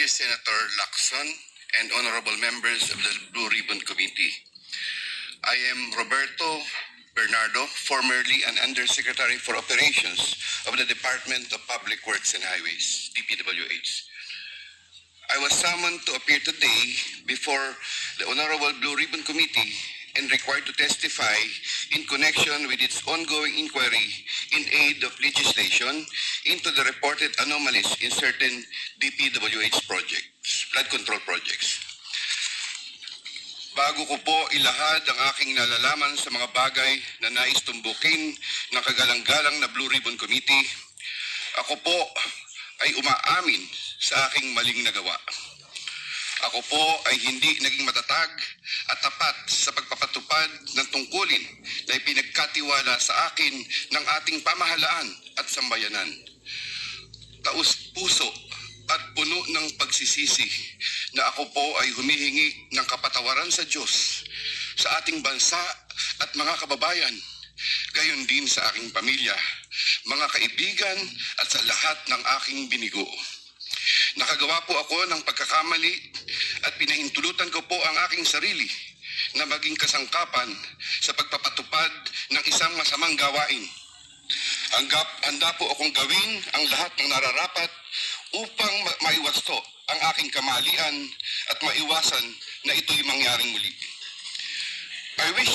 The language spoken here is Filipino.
Senator Lacson and honorable members of the Blue Ribbon Committee. I am Roberto Bernardo, formerly an Undersecretary for Operations of the Department of Public Works and Highways, DPWH. I was summoned to appear today before the Honorable Blue Ribbon Committee and required to testify in connection with its ongoing inquiry in aid of legislation into the reported anomalies in certain DPWH projects, flood control projects. Bago ko po ilahad ang aking nalalaman sa mga bagay na nais tumbukin ng kagalang-galang na Blue Ribbon Committee, ako po ay umaamin sa aking maling nagawa. Ako po ay hindi naging matatag at tapat sa pagpapatupad ng tungkulin na ipinagkatiwala sa akin ng ating pamahalaan at sambayanan. Taus-puso at puno ng pagsisisi na ako po ay humihingi ng kapatawaran sa Diyos, sa ating bansa at mga kababayan, gayon din sa aking pamilya, mga kaibigan at sa lahat ng aking binigo. Nakagawa po ako ng pagkakamali at pinahintulutan ko po ang aking sarili na maging kasangkapan sa pagpapatupad ng isang masamang gawain. Handa po akong gawin ang lahat ng nararapat upang maiwasto ang aking kamalian at maiwasan na ito'y mangyaring muli. I wish